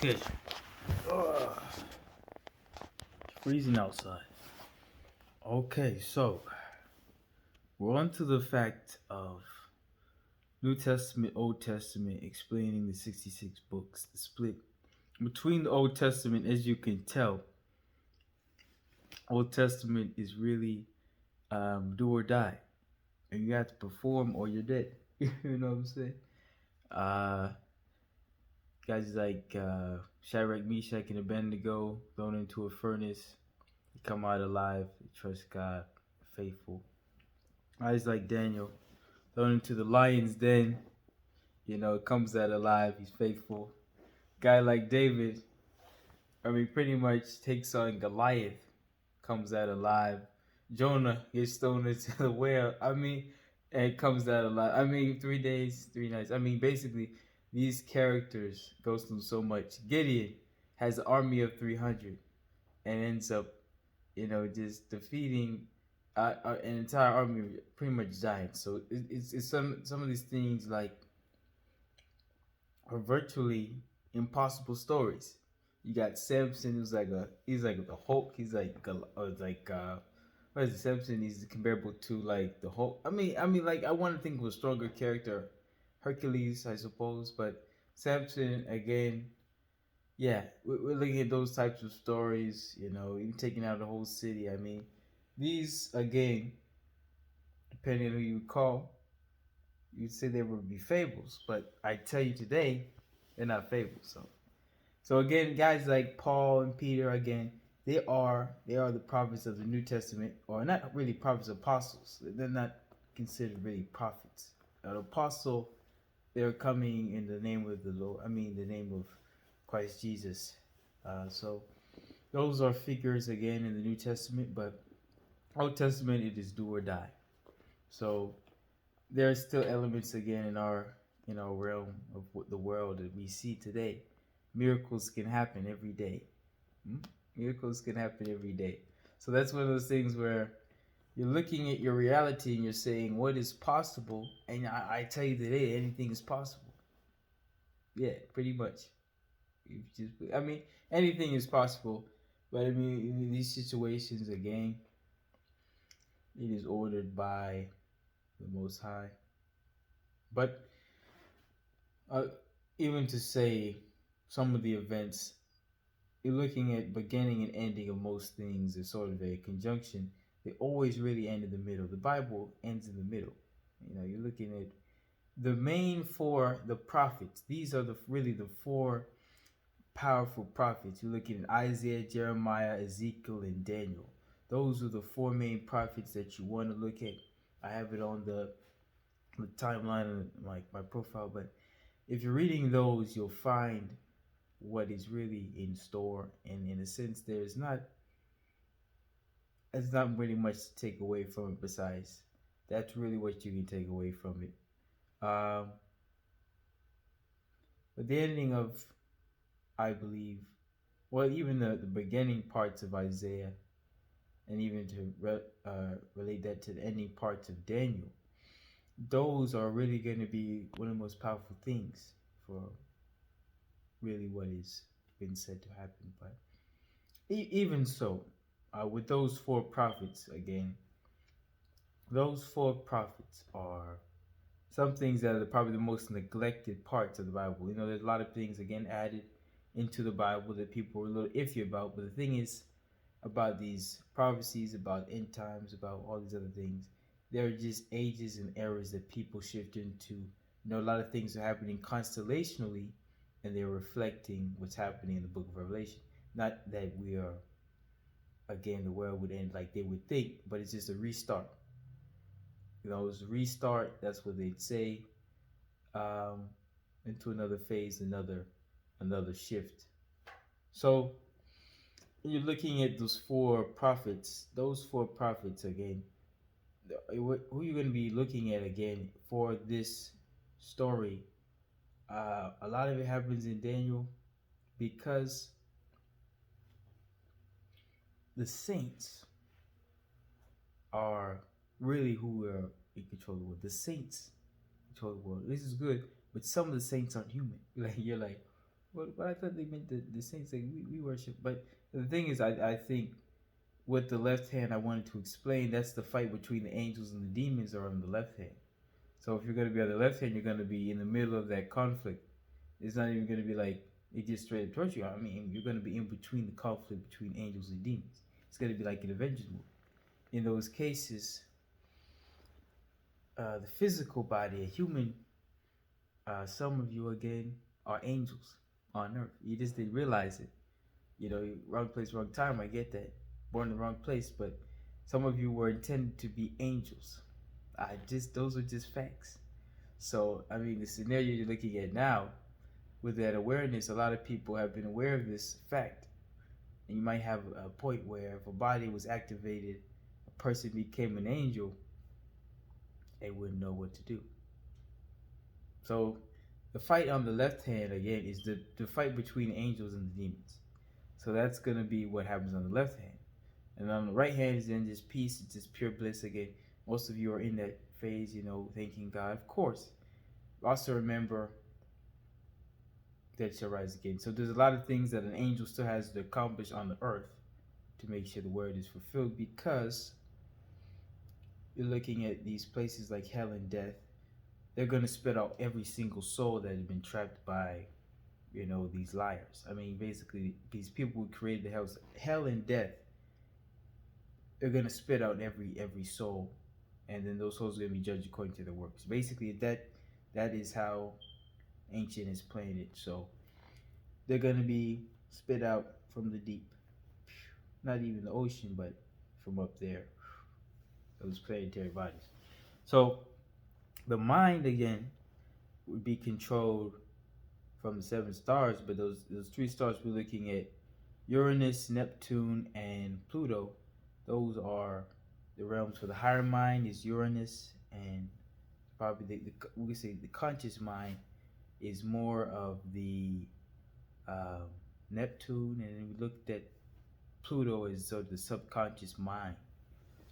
Okay. Ugh, it's freezing outside. Okay, so we're on to the fact of New Testament, Old Testament, explaining the 66 books. The split between the Old Testament, as you can tell, Old Testament is really do or die, and you have to perform or you're dead. You know what I'm saying? Uh, Guys like Shadrach, Meshach, and Abednego thrown into a furnace, they come out alive. They trust God, faithful. Guys like Daniel thrown into the lion's den, comes out alive. He's faithful. Guy like David, pretty much takes on Goliath, comes out alive. Jonah gets thrown into the whale. And comes out alive. 3 days, 3 nights. Basically, these characters goes through so much. Gideon has an army of 300 and ends up, just defeating an entire army of pretty much giants. So it's some of these things like are virtually impossible stories. You got Samson, he's like the Hulk. He's like what is it? Samson is comparable to like the Hulk. Like I want to think of a stronger character, Hercules, I suppose. But Samson again, yeah, we're looking at those types of stories. Even taking out the whole city. These again, depending on who you call, you'd say they would be fables. But I tell you today, they're not fables. So again, guys like Paul and Peter, again, they are the prophets of the New Testament, or not really prophets, apostles. They're not considered really prophets. An apostle, they're coming in the name of the Lord. The name of Christ Jesus. So those are figures again in the New Testament, but Old Testament it is do or die. So there are still elements again in our realm of what the world that we see today. Miracles can happen every day. Miracles can happen every day. So that's one of those things where you're looking at your reality and you're saying what is possible, and I tell you today anything is possible. Yeah, pretty much. Anything is possible, but in these situations again, it is ordered by the Most High. But uh, even to say some of the events, you're looking at beginning and ending of most things as sort of a conjunction. They always really end in the middle. The Bible ends in the middle. You're looking at the main four, the prophets. These are really the four powerful prophets. You're looking at Isaiah, Jeremiah, Ezekiel, and Daniel. Those are the four main prophets that you want to look at. I have it on the timeline of my profile, but if you're reading those, you'll find what is really in store, and in a sense there's not really much to take away from it. Besides, that's really what you can take away from it. But the ending of, I believe, well, even the beginning parts of Isaiah, and even to relate that to the ending parts of Daniel, those are really going to be one of the most powerful things for really what is been said to happen. But even so, with those four prophets again, those four prophets are some things that are probably the most neglected parts of the Bible. There's a lot of things again added into the Bible that people are a little iffy about. But the thing is about these prophecies, about end times, about all these other things, there are just ages and eras that people shift into. A lot of things are happening constellationally, and they're reflecting what's happening in the book of Revelation. Not that we are, again, the world would end like they would think, but it's just a restart. It's a restart, that's what they'd say, into another phase, another shift. So you're looking at those four prophets again, who you're going to be looking at again for this story. A lot of it happens in Daniel because the saints are really who are in control of the world. The saints control the world. This is good, but some of the saints aren't human. You're like, But I thought they meant the saints like we worship. But the thing is, I think with the left hand, I wanted to explain that's the fight between the angels and the demons are on the left hand. So if you're going to be on the left hand, you're going to be in the middle of that conflict. It's not even going to be like it just straight towards you. I mean, you're going to be in between the conflict between angels and demons. It's going to be like an Avengers movie. In those cases, the physical body, a human, some of you again are angels on earth. You just didn't realize it. You know, wrong place, wrong time. I get that. Born in the wrong place, but some of you were intended to be angels. Those are just facts. So I mean, the scenario you're looking at now, with that awareness, a lot of people have been aware of this fact. And you might have a point where if a body was activated, a person became an angel, they wouldn't know what to do. So the fight on the left hand again is the fight between angels and the demons. So that's gonna be what happens on the left hand. And on the right hand is then just peace, it's just pure bliss again. Most of you are in that phase, you know, thanking God, of course. Also remember that shall rise again. So there's a lot of things that an angel still has to accomplish on the earth to make sure the word is fulfilled, because you're looking at these places like hell and death. They're going to spit out every single soul that has been trapped by, you know, these liars. I mean, basically, these people who created the hell and death, they're going to spit out every soul, and then those souls are going to be judged according to their works. Basically, that is how ancient is playing it. So they're going to be spit out from the deep, not even the ocean, but from up there, those planetary bodies. So the mind again would be controlled from the 7 stars, but those 3 stars we're looking at, Uranus, Neptune, and Pluto. Those are the realms for the higher mind is Uranus, and probably we could say the conscious mind is more of the Neptune, and then we looked at Pluto as sort of the subconscious mind.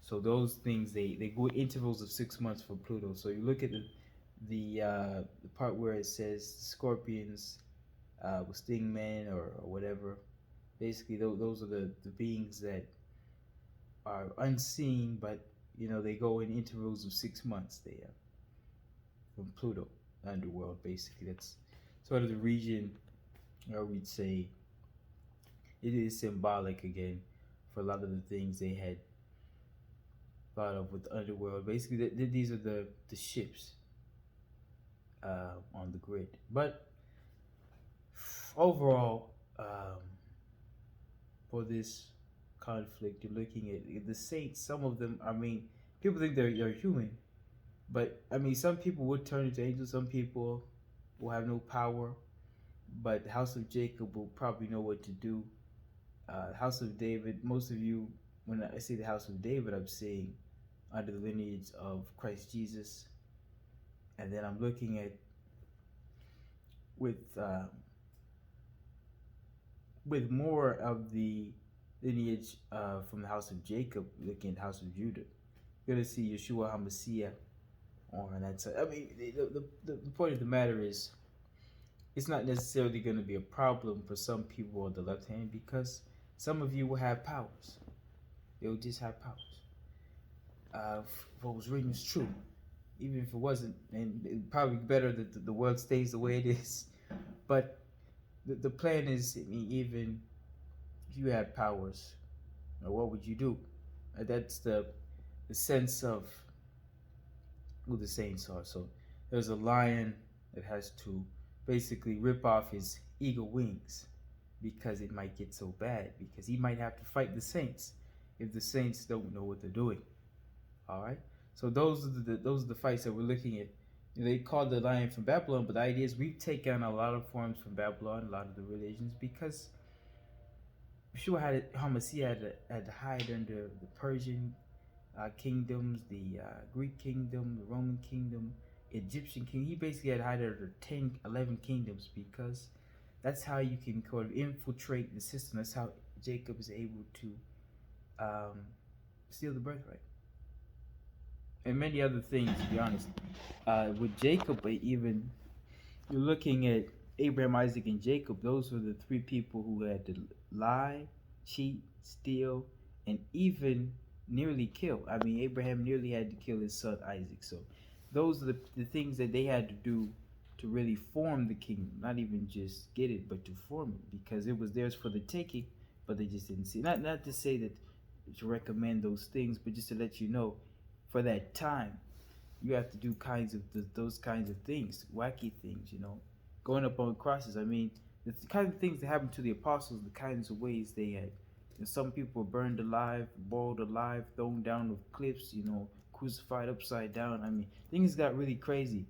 So those things they go intervals of 6 months for Pluto. So you look at the part where it says scorpions with sting men or whatever. Basically, those are the beings that are unseen, but you know they go in intervals of 6 months. They from Pluto, underworld. Basically, that's sort of the region where we'd say it is symbolic again for a lot of the things they had thought of with the underworld. Basically, these are the ships on the grid. But overall, for this conflict, you're looking at the saints. Some of them, I mean, people think they're human, but I mean, some people would turn into angels. Some people will have no power, but the House of Jacob will probably know what to do. House of David, most of you, when I say the House of David, I'm saying under the lineage of Christ Jesus. And then I'm looking at with more of the lineage from the House of Jacob, looking at the House of Judah. You're going to see Yeshua HaMashiach on that side. I mean, the point of the matter is, it's not necessarily going to be a problem for some people on the left hand, because some of you will have powers. They'll just have powers. What was written is true, even if it wasn't, and it's probably better that the world stays the way it is. But the plan is, I mean, even if you had powers, what would you do? That's the sense of who the saints are. So there's a lion that has to basically rip off his eagle wings because it might get so bad, because he might have to fight the saints if the saints don't know what they're doing. All right, so those are the fights that we're looking at. You know, they call the lion from Babylon, but the idea is we've taken a lot of forms from Babylon, a lot of the religions, because Yeshua had to hide under the Persian kingdoms, the Greek kingdom, the Roman kingdom, Egyptian kingdom. He basically had to hide under 10, 11 kingdoms, because that's how you can kind of infiltrate the system. That's how Jacob is able to steal the birthright. And many other things, to be honest. With Jacob, even you're looking at Abraham, Isaac, and Jacob, those were the three people who had to lie, cheat, steal, and even nearly kill. I mean, Abraham nearly had to kill his son Isaac. So those are the things that they had to do to really form the kingdom. Not even just get it, but to form it, because it was theirs for the taking, but they just didn't see. Not to say that to recommend those things, but just to let you know, for that time, you have to do kinds of those kinds of things, wacky things, going up on crosses. I mean, the kind of things that happened to the apostles, the kinds of ways they had. Some people were burned alive, boiled alive, thrown down with cliffs, crucified upside down. I mean, things got really crazy.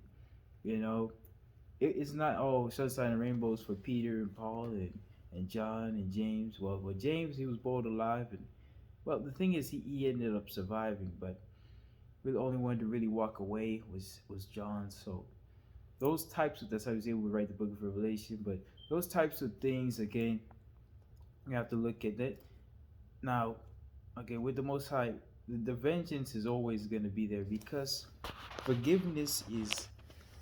You know, it's not all sunshine and rainbows for Peter and Paul and John and James. Well, James, he was boiled alive, and well, the thing is, he ended up surviving, but really the only one to really walk away was John. So those types of, that's how he was able to write the book of Revelation. But those types of things, again, you have to look at that. Now, again, with the Most High, the vengeance is always going to be there, because forgiveness is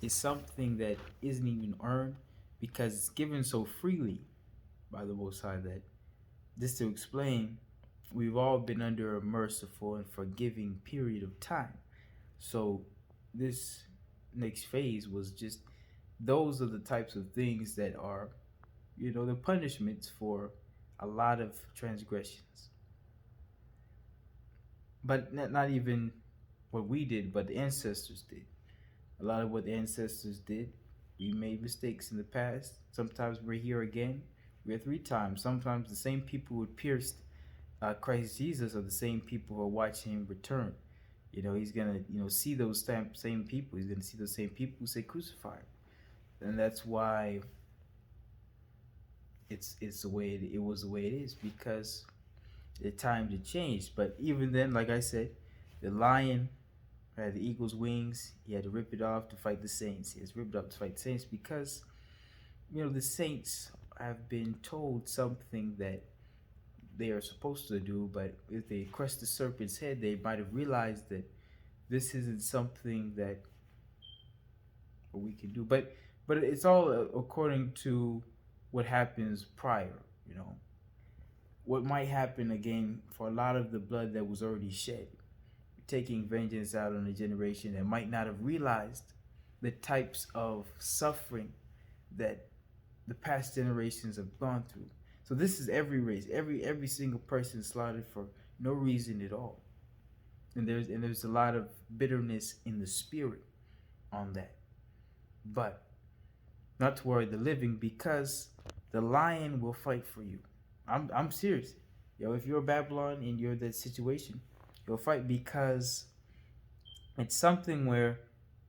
something that isn't even earned, because it's given so freely by the Most High that, just to explain, we've all been under a merciful and forgiving period of time. So this next phase was just, those are the types of things that are, the punishments for a lot of transgressions. But not even what we did, but the ancestors did. A lot of what the ancestors did, we made mistakes in the past. Sometimes we're here again. We're three times. Sometimes the same people who pierced Christ Jesus are the same people who are watching him return. He's gonna, see those same people. He's gonna see those same people who say crucify him, and that's why it's the way it was the way it is, because the times had changed. But even then, like I said, the lion had the eagle's wings. He had to rip it off to fight the saints. He has ripped off to fight the saints because, the saints have been told something that they are supposed to do, but if they crushed the serpent's head, they might have realized that this isn't something that we can do. But it's all according to what happens prior. What might happen again for a lot of the blood that was already shed, taking vengeance out on a generation that might not have realized the types of suffering that the past generations have gone through. So this is every race, every single person slaughtered for no reason at all. And there's a lot of bitterness in the spirit on that. But not to worry the living, because the lion will fight for you. I'm serious. If you're Babylon and you're that situation, you'll fight, because it's something where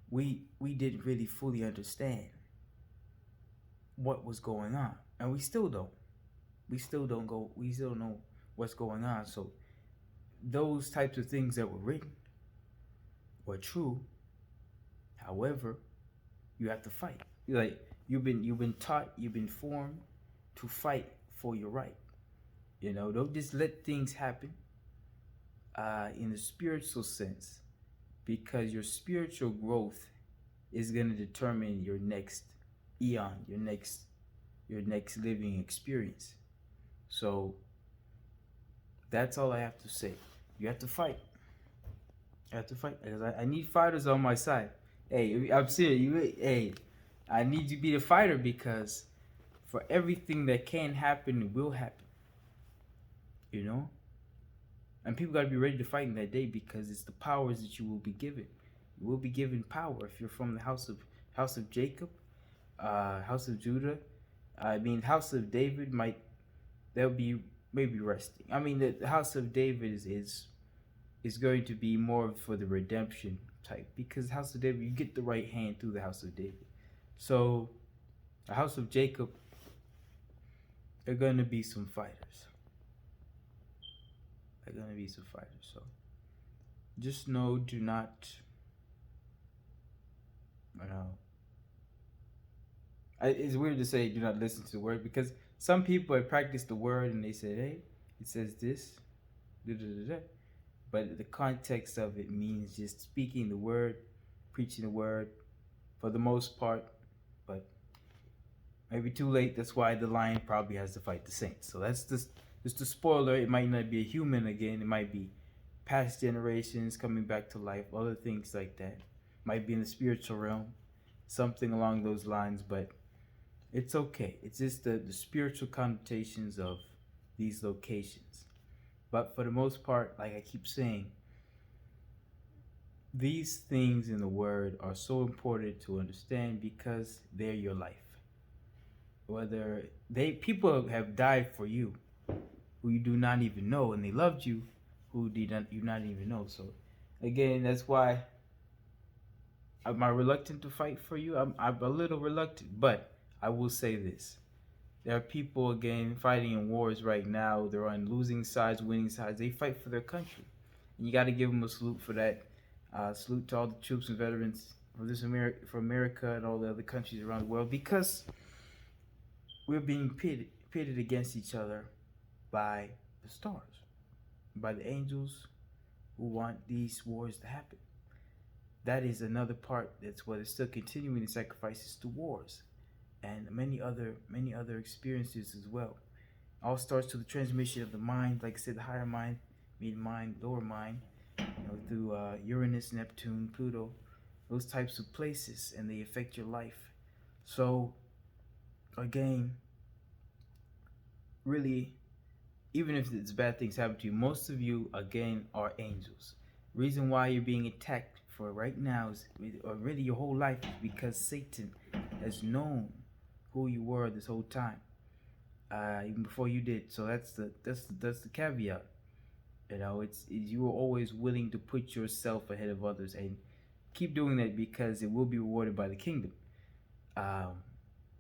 we didn't really fully understand what was going on, and we still don't. We still don't know what's going on. So those types of things that were written were true. However, you have to fight. Like you've been taught, you've been formed to fight for your right. Don't just let things happen in the spiritual sense, because your spiritual growth is going to determine your next eon, your next living experience. So that's all I have to say. You have to fight. You have to fight, because I need fighters on my side. Hey, I'm serious. Hey, I need you to be the fighter, because for everything that can happen, it will happen. And people got to be ready to fight in that day, because it's the powers that you will be given. You will be given power if you're from the house of Jacob, house of Judah. I mean, house of David they'll be maybe resting. I mean, the house of David is going to be more for the redemption type, because house of David, you get the right hand through the house of David. So the house of Jacob, they're going to be some fighters. So just know, do not, it's weird to say do not listen to the word, because some people have practiced the word and they said, hey, it says this, but the context of it means just speaking the word, preaching the word for the most part. But Maybe too late. That's why the lion probably has to fight the saints. So that's just the spoiler. It might not be a human again. It might be past generations coming back to life. Other things like that. Might be in the spiritual realm. Something along those lines. But it's okay. It's just the spiritual connotations of these locations. But for the most part, like I keep saying, these things in the word are so important to understand because they're your life. Whether people have died for you who you do not even know, and they loved you who did not you not even know. So again, that's why am I reluctant to fight for you? I'm a little reluctant, but I will say this. There are people again fighting in wars right now. They're on losing sides, winning sides. They fight for their country. And you got to give them a salute for that. Salute to all the troops and veterans for America and all the other countries around the world, because we're being pitted against each other by the stars, by the angels who want these wars to happen. That is another part. That's why they're still continuing the sacrifices to wars and many other experiences as well. All starts to the transmission of the mind, like I said, the higher mind, mid mind, lower mind, through Uranus, Neptune, Pluto, those types of places, and they affect your life. So again, really, even if it's bad things happen to you, most of you again are angels. Reason why you're being attacked for right now is, or really your whole life, is because Satan has known who you were this whole time, even before you did. So that's the caveat. It's you were always willing to put yourself ahead of others, and keep doing that because it will be rewarded by the kingdom. Um,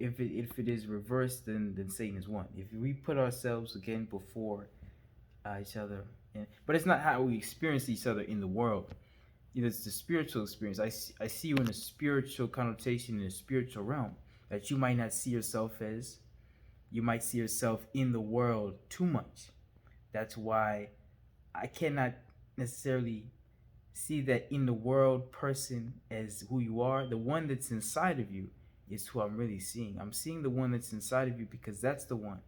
if it is reversed, then Satan is won. If we put ourselves again before each other, but it's not how we experience each other in the world. It's the spiritual experience. I see you in a spiritual connotation, in a spiritual realm that you might not see yourself as. You might see yourself in the world too much. That's why I cannot necessarily see that in the world person as who you are. The one that's inside of you is who I'm really seeing. I'm seeing the one that's inside of you because that's the one.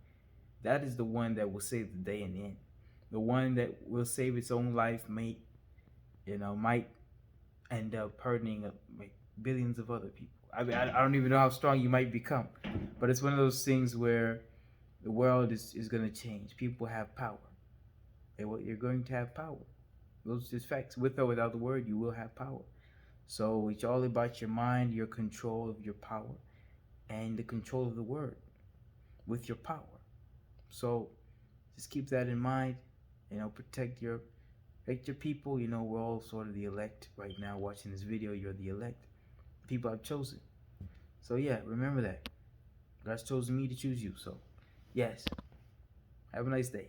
That is the one that will save the day in the end. The one that will save its own life might end up hurting like billions of other people. I mean, I don't even know how strong you might become, but it's one of those things where the world is going to change. People have power. You're going to have power. Those are just facts. With or without the word, you will have power. So it's all about your mind, your control of your power, and the control of the word with your power. So just keep that in mind. Protect your people. We're all sort of the elect right now. Watching this video, you're the elect. People I've chosen. So yeah, remember that. God's chosen me to choose you. So yes, have a nice day.